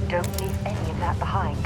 Don't leave any of that behind.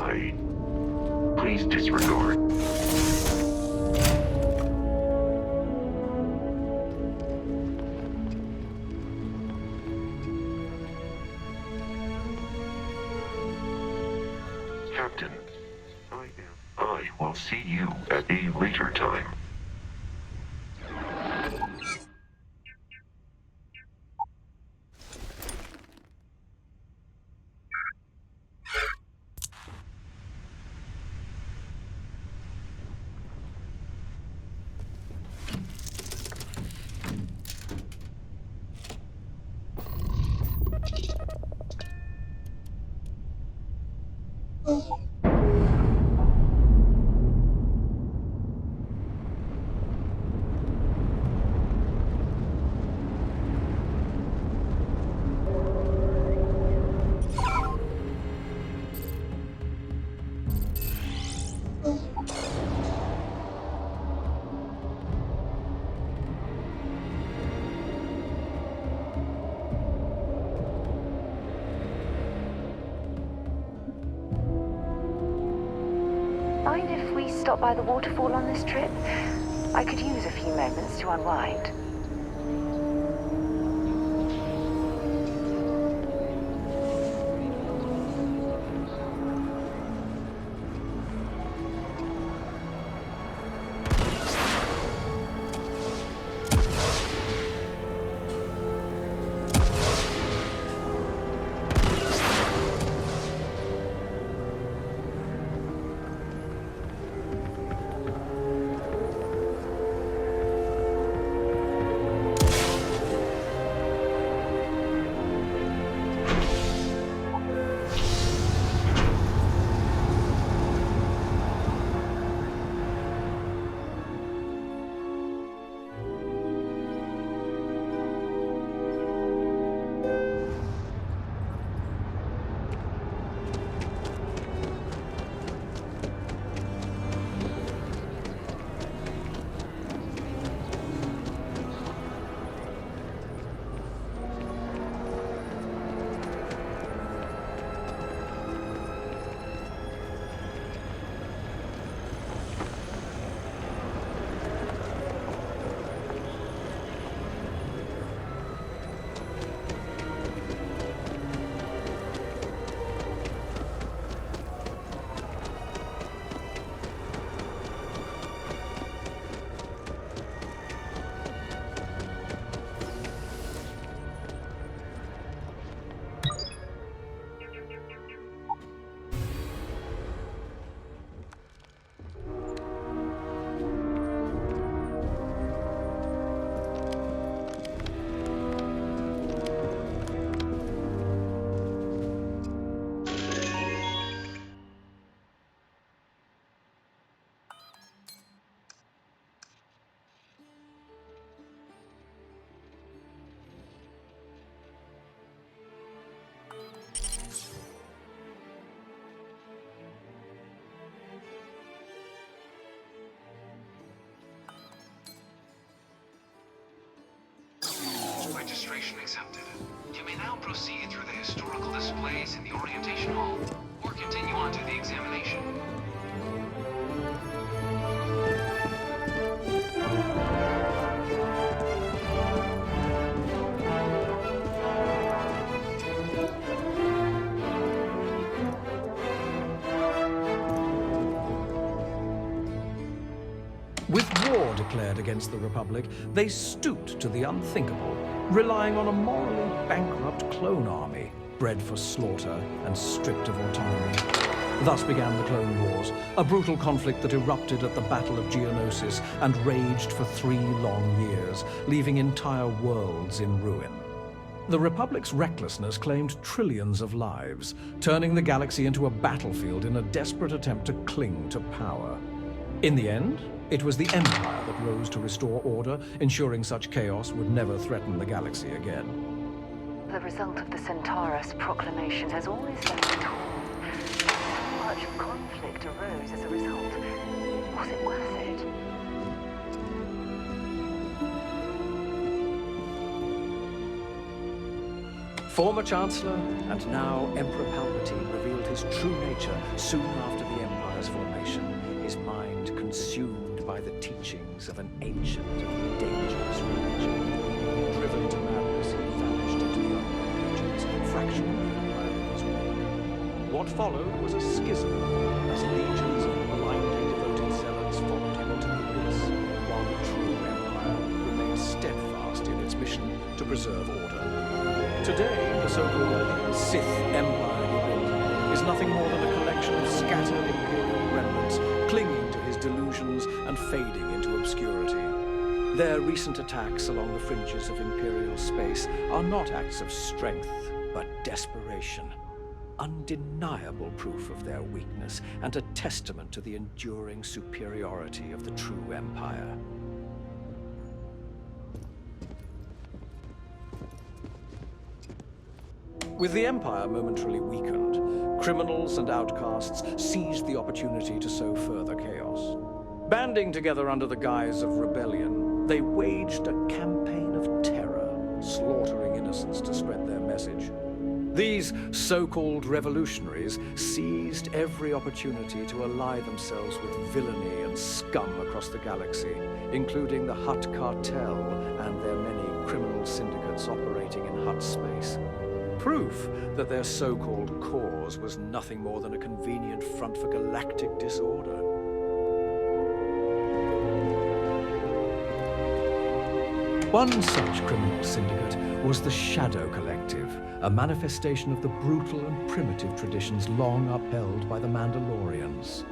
Please disregard. Captain, I will see you at a later time. Mind if we stop by the waterfall on this trip? I could use a few moments to unwind. Registration accepted. You may now proceed through the historical displays in the orientation hall, or continue on to the examination. With war declared against the Republic, they stooped to the unthinkable, relying on a morally bankrupt clone army, bred for slaughter and stripped of autonomy. Thus began the Clone Wars, a brutal conflict that erupted at the Battle of Geonosis and raged for 3 long years, leaving entire worlds in ruin. The Republic's recklessness claimed trillions of lives, turning the galaxy into a battlefield in a desperate attempt to cling to power. In the end, it was the Empire that rose to restore order, ensuring such chaos would never threaten the galaxy again. The result of the Centaurus proclamation has always left me torn. So much conflict arose as a result. Was it worth it? Former Chancellor and now Emperor Palpatine revealed his true nature soon after the Empire's formation, his mind consumed by the teachings of an ancient and dangerous religion. Driven to madness, he vanished into the unknown regions, fracturing the Empire in his way. What followed was a schism, as legions of blindly devoted zealots followed him into the abyss, while the true Empire remained steadfast in its mission to preserve order. Today, the so-called Sith Empire he built is nothing more than a collection of scattered Imperial remnants clinging to his delusions and fading into obscurity. Their recent attacks along the fringes of Imperial space are not acts of strength, but desperation. Undeniable proof of their weakness and a testament to the enduring superiority of the true Empire. With the Empire momentarily weakened, criminals and outcasts seized the opportunity to sow further chaos. Banding together under the guise of rebellion, they waged a campaign of terror, slaughtering innocents to spread their message. These so-called revolutionaries seized every opportunity to ally themselves with villainy and scum across the galaxy, including the Hutt cartel and their many criminal syndicates operating in Hutt space. Proof that their so-called cause was nothing more than a convenient front for galactic disorder. One such criminal syndicate was the Shadow Collective, a manifestation of the brutal and primitive traditions long upheld by the Mandalorians.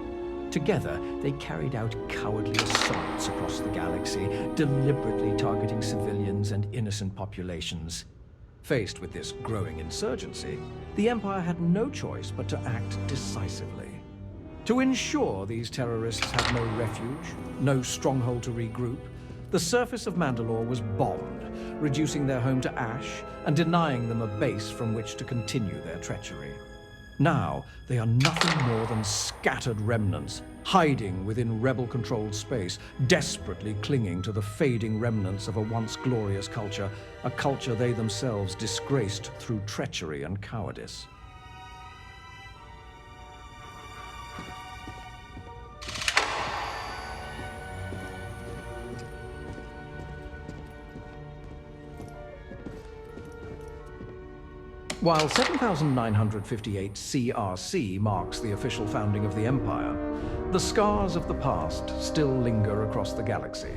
Together, they carried out cowardly assaults across the galaxy, deliberately targeting civilians and innocent populations. Faced with this growing insurgency, the Empire had no choice but to act decisively. To ensure these terrorists had no refuge, no stronghold to regroup, the surface of Mandalore was bombed, reducing their home to ash and denying them a base from which to continue their treachery. Now, they are nothing more than scattered remnants, hiding within rebel-controlled space, desperately clinging to the fading remnants of a once glorious culture, a culture they themselves disgraced through treachery and cowardice. While 7958 CRC marks the official founding of the Empire, the scars of the past still linger across the galaxy.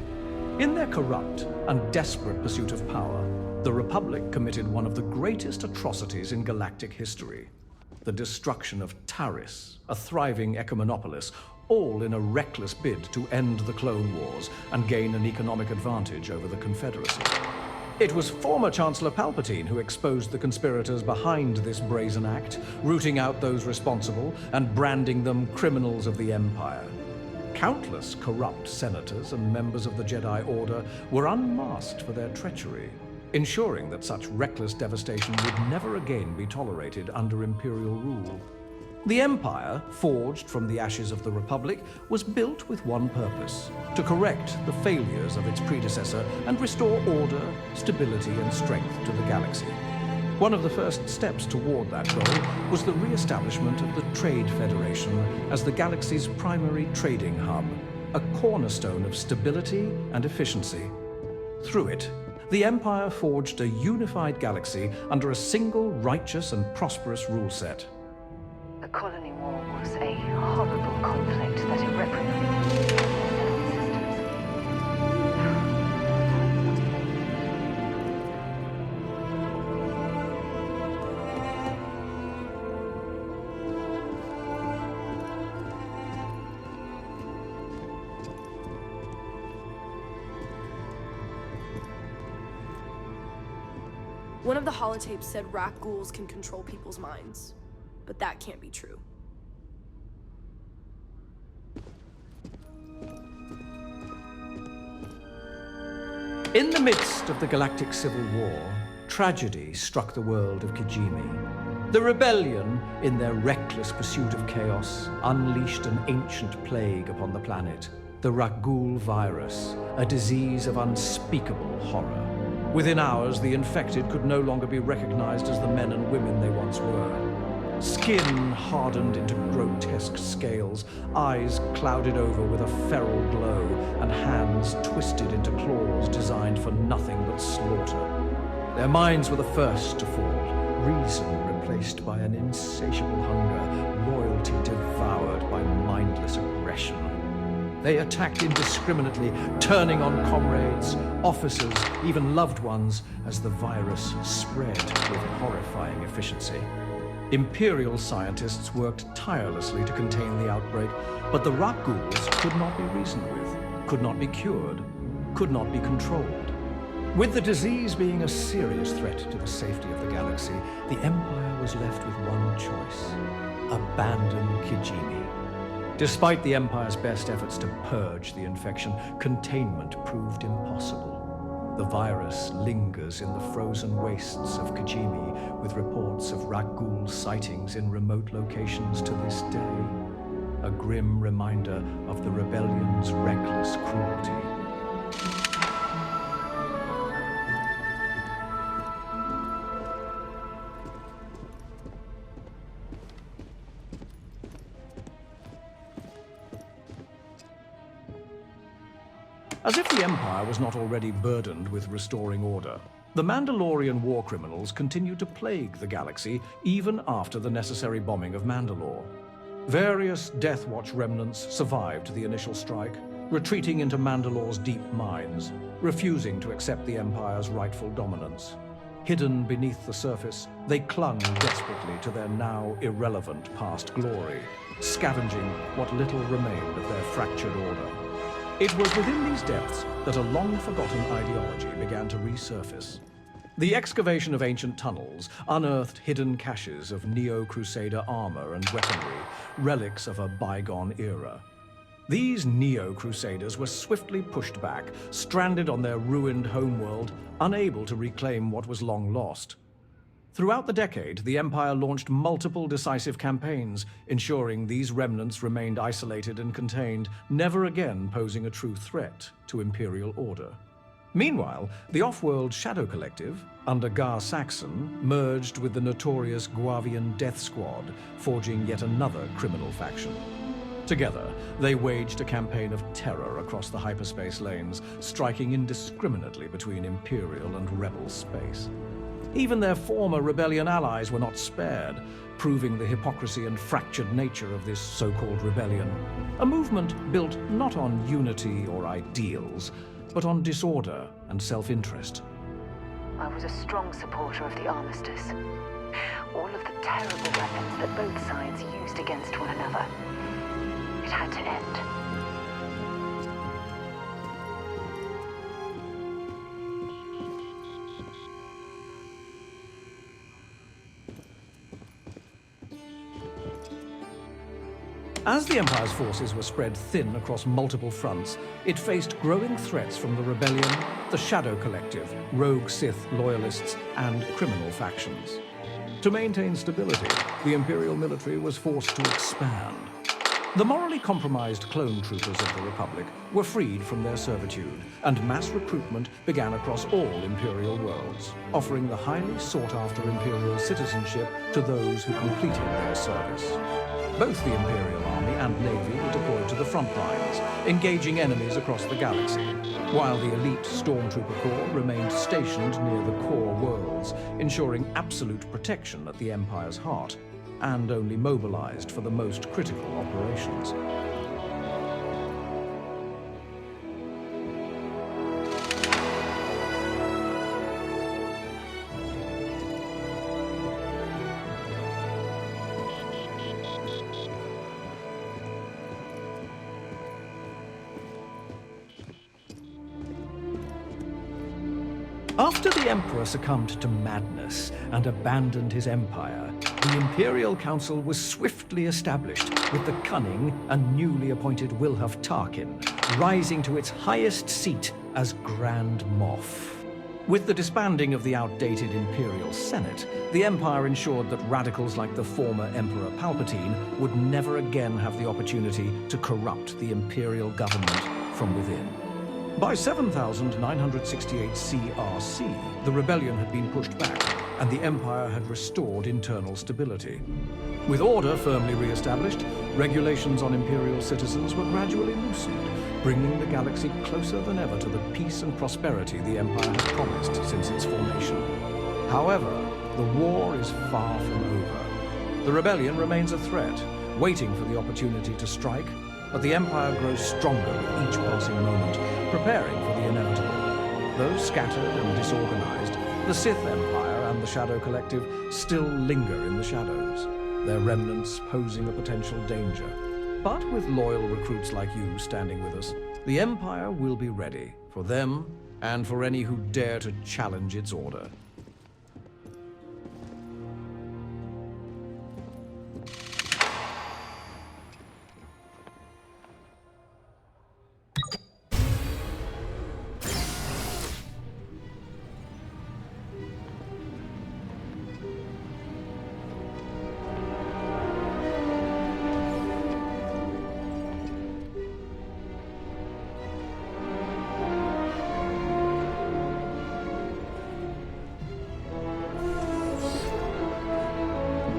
In their corrupt and desperate pursuit of power, the Republic committed one of the greatest atrocities in galactic history: the destruction of Taris, a thriving Ecumenopolis, all in a reckless bid to end the Clone Wars and gain an economic advantage over the Confederacy. It was former Chancellor Palpatine who exposed the conspirators behind this brazen act, rooting out those responsible and branding them criminals of the Empire. Countless corrupt senators and members of the Jedi Order were unmasked for their treachery, ensuring that such reckless devastation would never again be tolerated under Imperial rule. The Empire, forged from the ashes of the Republic, was built with one purpose: to correct the failures of its predecessor and restore order, stability, and strength to the galaxy. One of the first steps toward that goal was the re-establishment of the Trade Federation as the galaxy's primary trading hub, a cornerstone of stability and efficiency. Through it, the Empire forged a unified galaxy under a single righteous and prosperous rule set. The colony war was a horrible conflict that irreparably One of the holotapes said rat ghouls can control people's minds, but that can't be true. In the midst of the Galactic Civil War, tragedy struck the world of Kijimi. The rebellion, in their reckless pursuit of chaos, unleashed an ancient plague upon the planet, the Rakghoul virus, a disease of unspeakable horror. Within hours, the infected could no longer be recognized as the men and women they once were. Skin hardened into grotesque scales, eyes clouded over with a feral glow, and hands twisted into claws designed for nothing but slaughter. Their minds were the first to fall, reason replaced by an insatiable hunger, loyalty devoured by mindless aggression. They attacked indiscriminately, turning on comrades, officers, even loved ones, as the virus spread with horrifying efficiency. Imperial scientists worked tirelessly to contain the outbreak, but the rock ghouls could not be reasoned with, could not be cured, could not be controlled. With the disease being a serious threat to the safety of the galaxy, the Empire was left with one choice: abandon Kijimi. Despite the Empire's best efforts to purge the infection, containment proved impossible. The virus lingers in the frozen wastes of Kijimi, with reports of Rakghoul sightings in remote locations to this day. A grim reminder of the rebellion's reckless cruelty. As if the Empire was not already burdened with restoring order, the Mandalorian war criminals continued to plague the galaxy even after the necessary bombing of Mandalore. Various Death Watch remnants survived the initial strike, retreating into Mandalore's deep mines, refusing to accept the Empire's rightful dominance. Hidden beneath the surface, they clung desperately to their now irrelevant past glory, scavenging what little remained of their fractured order. It was within these depths that a long-forgotten ideology began to resurface. The excavation of ancient tunnels unearthed hidden caches of Neo-Crusader armor and weaponry, relics of a bygone era. These Neo-Crusaders were swiftly pushed back, stranded on their ruined homeworld, unable to reclaim what was long lost. Throughout the decade, the Empire launched multiple decisive campaigns, ensuring these remnants remained isolated and contained, never again posing a true threat to Imperial order. Meanwhile, the off-world Shadow Collective, under Gar Saxon, merged with the notorious Guavian Death Squad, forging yet another criminal faction. Together, they waged a campaign of terror across the hyperspace lanes, striking indiscriminately between Imperial and Rebel space. Even their former rebellion allies were not spared, proving the hypocrisy and fractured nature of this so-called rebellion. A movement built not on unity or ideals, but on disorder and self-interest. I was a strong supporter of the armistice. All of the terrible weapons that both sides used against one another. It had to end. As the Empire's forces were spread thin across multiple fronts, it faced growing threats from the Rebellion, the Shadow Collective, rogue Sith loyalists, and criminal factions. To maintain stability, the Imperial military was forced to expand. The morally compromised clone troopers of the Republic were freed from their servitude, and mass recruitment began across all Imperial worlds, offering the highly sought-after Imperial citizenship to those who completed their service. Both the Imperial Army and Navy were deployed to the front lines, engaging enemies across the galaxy, while the elite Stormtrooper Corps remained stationed near the core worlds, ensuring absolute protection at the Empire's heart, and only mobilized for the most critical operations. After the Emperor succumbed to madness and abandoned his empire, the Imperial Council was swiftly established, with the cunning and newly appointed Wilhuff Tarkin rising to its highest seat as Grand Moff. With the disbanding of the outdated Imperial Senate, the Empire ensured that radicals like the former Emperor Palpatine would never again have the opportunity to corrupt the Imperial government from within. By 7968 CRC, the rebellion had been pushed back, and the Empire had restored internal stability. With order firmly re-established, regulations on Imperial citizens were gradually loosened, bringing the galaxy closer than ever to the peace and prosperity the Empire had promised since its formation. However, the war is far from over. The rebellion remains a threat, waiting for the opportunity to strike, but the Empire grows stronger with each passing moment, preparing for the inevitable. Though scattered and disorganized, the Sith Empire and the Shadow Collective still linger in the shadows, their remnants posing a potential danger. But with loyal recruits like you standing with us, the Empire will be ready for them and for any who dare to challenge its order.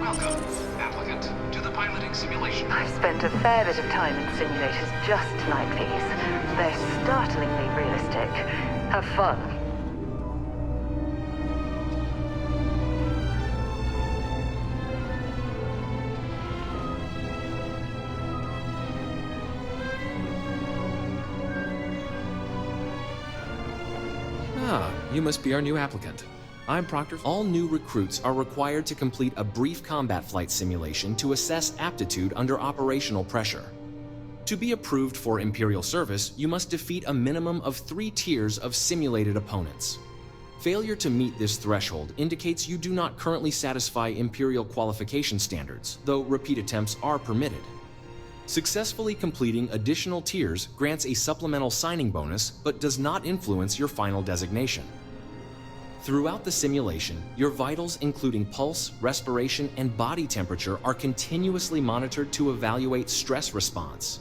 Welcome, applicant, to the piloting simulation. I've spent a fair bit of time in simulators just like these. They're startlingly realistic. Have fun. Ah, you must be our new applicant. I'm Proctor. All new recruits are required to complete a brief combat flight simulation to assess aptitude under operational pressure. To be approved for Imperial service, you must defeat a minimum of 3 tiers of simulated opponents. Failure to meet this threshold indicates you do not currently satisfy Imperial qualification standards, though repeat attempts are permitted. Successfully completing additional tiers grants a supplemental signing bonus, but does not influence your final designation. Throughout the simulation, your vitals including pulse, respiration, and body temperature are continuously monitored to evaluate stress response.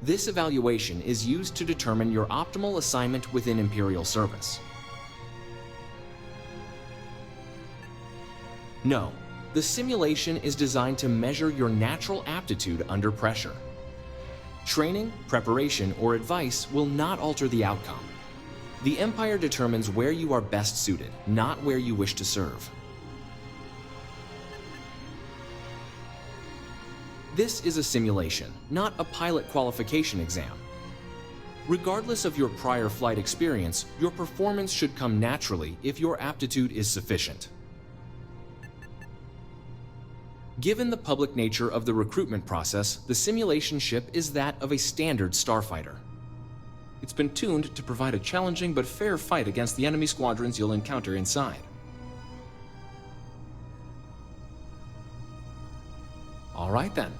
This evaluation is used to determine your optimal assignment within Imperial service. No, the simulation is designed to measure your natural aptitude under pressure. Training, preparation, or advice will not alter the outcome. The Empire determines where you are best suited, not where you wish to serve. This is a simulation, not a pilot qualification exam. Regardless of your prior flight experience, your performance should come naturally if your aptitude is sufficient. Given the public nature of the recruitment process, the simulation ship is that of a standard starfighter. It's been tuned to provide a challenging but fair fight against the enemy squadrons you'll encounter inside. All right then.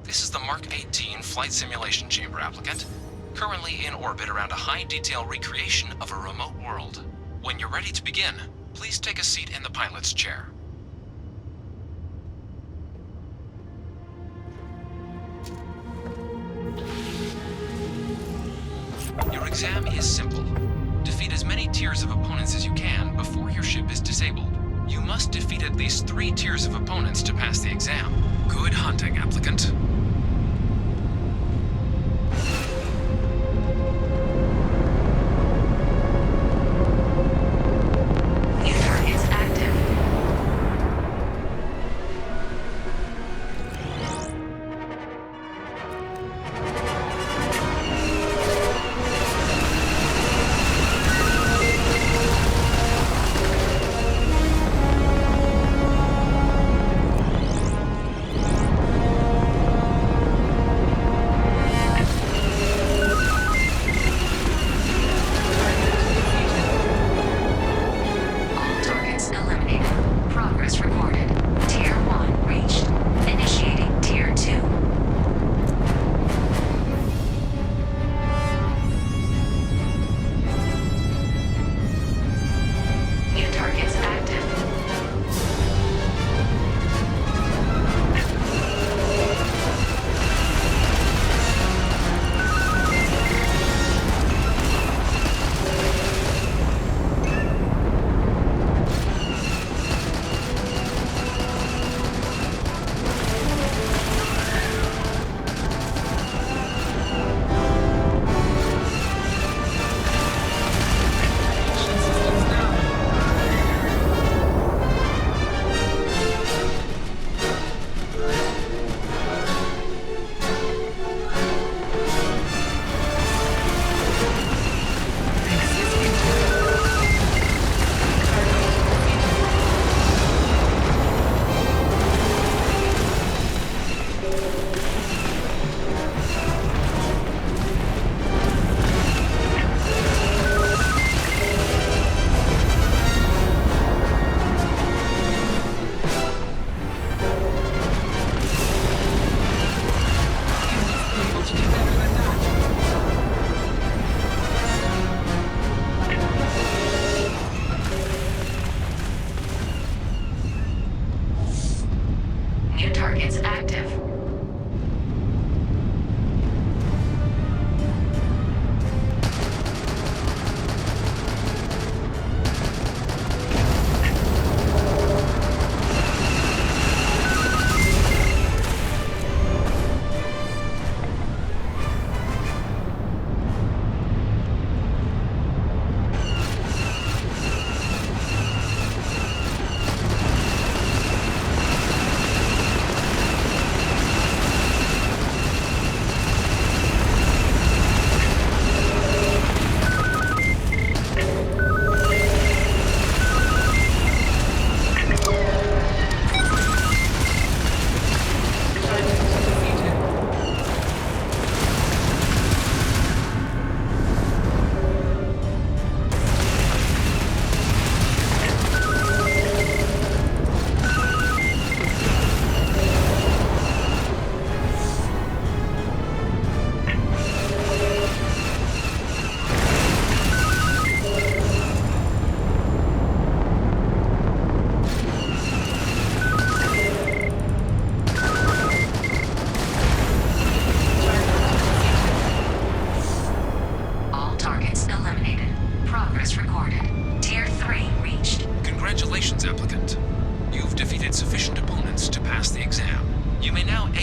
This is the Mark 18 Flight Simulation Chamber applicant, currently in orbit around a high-detail recreation of a remote world. When you're ready to begin, please take a seat in the pilot's chair. Your exam is simple. Defeat as many tiers of opponents as you can before your ship is disabled. You must defeat at least 3 tiers of opponents to pass the exam. Good hunting, applicant. It's active.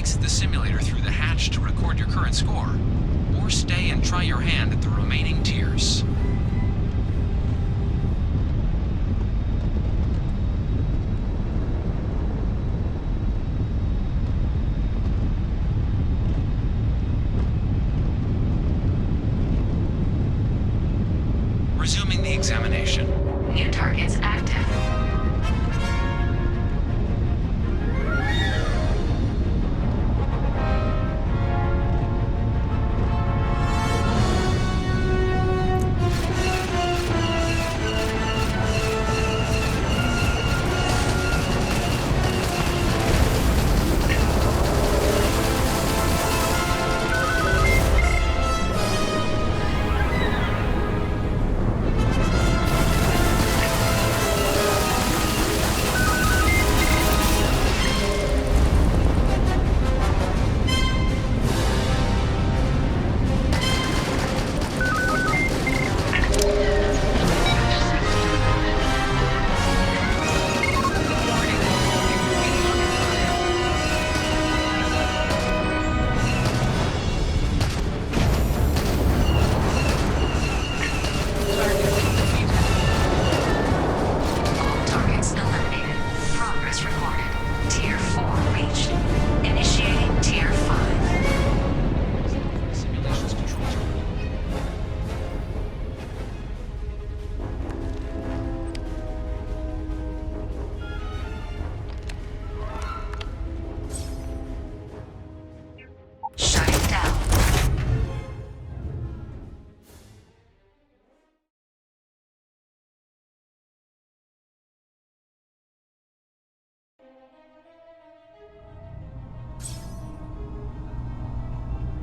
exit the simulator through the hatch to record your current score, or stay and try your hand at the remaining tiers. Resuming the examination. New targets active.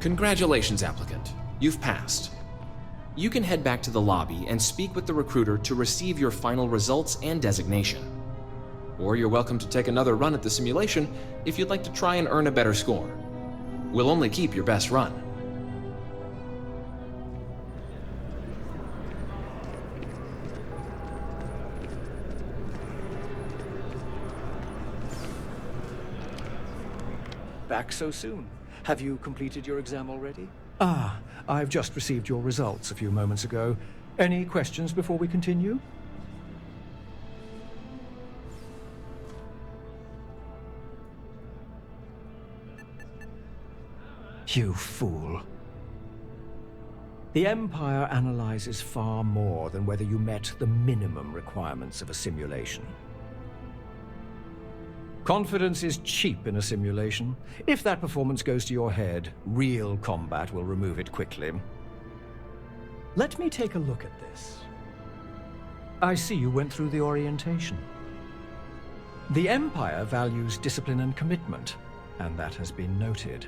Congratulations, applicant. You've passed. You can head back to the lobby and speak with the recruiter to receive your final results and designation. Or you're welcome to take another run at the simulation if you'd like to try and earn a better score. We'll only keep your best run. Back so soon. Have you completed your exam already? Ah, I've just received your results a few moments ago. Any questions before we continue? You fool. The Empire analyzes far more than whether you met the minimum requirements of a simulation. Confidence is cheap in a simulation. If that performance goes to your head, real combat will remove it quickly. Let me take a look at this. I see you went through the orientation. The Empire values discipline and commitment, and that has been noted.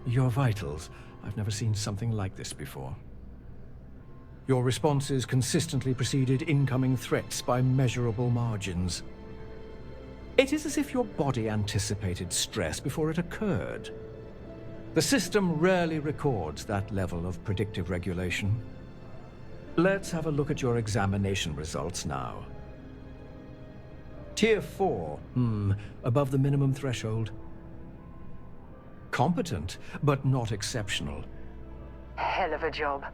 Your vitals, I've never seen something like this before. Your responses consistently preceded incoming threats by measurable margins. It is as if your body anticipated stress before it occurred. The system rarely records that level of predictive regulation. Let's have a look at your examination results now. Tier 4, above the minimum threshold. Competent, but not exceptional. Hell of a job.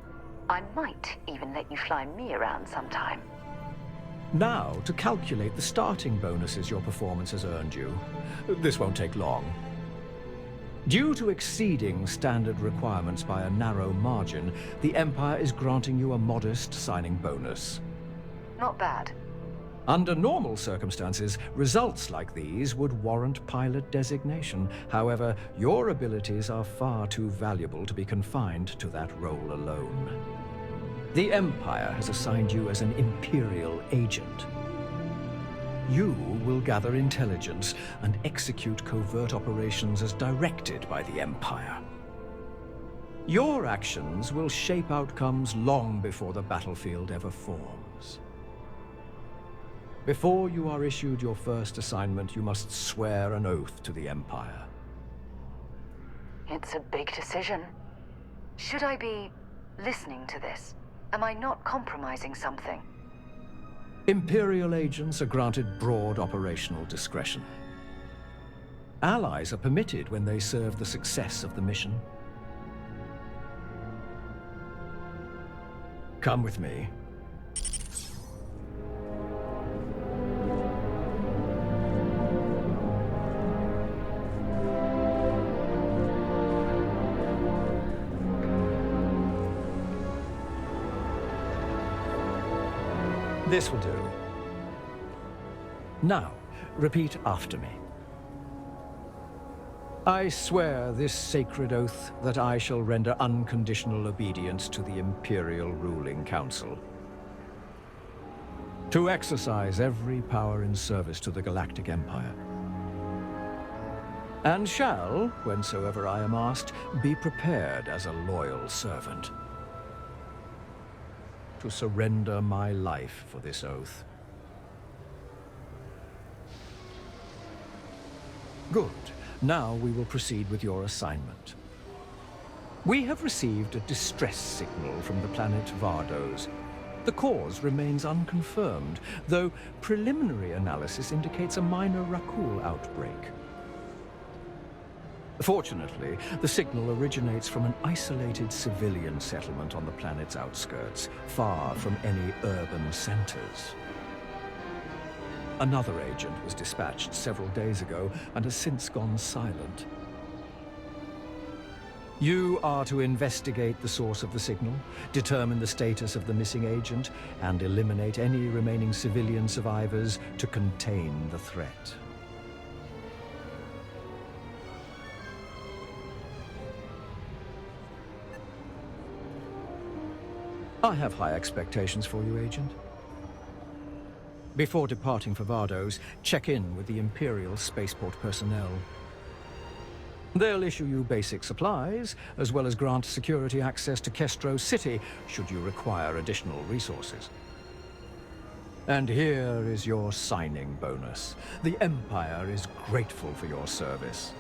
I might even let you fly me around sometime. Now, to calculate the starting bonuses your performance has earned you. This won't take long. Due to exceeding standard requirements by a narrow margin, the Empire is granting you a modest signing bonus. Not bad. Under normal circumstances, results like these would warrant pilot designation. However, your abilities are far too valuable to be confined to that role alone. The Empire has assigned you as an Imperial agent. You will gather intelligence and execute covert operations as directed by the Empire. Your actions will shape outcomes long before the battlefield ever forms. Before you are issued your first assignment, you must swear an oath to the Empire. It's a big decision. Should I be listening to this? Am I not compromising something? Imperial agents are granted broad operational discretion. Allies are permitted when they serve the success of the mission. Come with me. This will do. Now, repeat after me. I swear this sacred oath that I shall render unconditional obedience to the Imperial ruling council. To exercise every power in service to the Galactic Empire. And shall, whensoever I am asked, be prepared as a loyal servant. To surrender my life for this oath. Good. Now we will proceed with your assignment. We have received a distress signal from the planet Vardos. The cause remains unconfirmed, though preliminary analysis indicates a minor Rakul outbreak. Fortunately, the signal originates from an isolated civilian settlement on the planet's outskirts, far from any urban centers. Another agent was dispatched several days ago and has since gone silent. You are to investigate the source of the signal, determine the status of the missing agent, and eliminate any remaining civilian survivors to contain the threat. I have high expectations for you, Agent. Before departing for Vardos, check in with the Imperial spaceport personnel. They'll issue you basic supplies, as well as grant security access to Kestro City, should you require additional resources. And here is your signing bonus. The Empire is grateful for your service.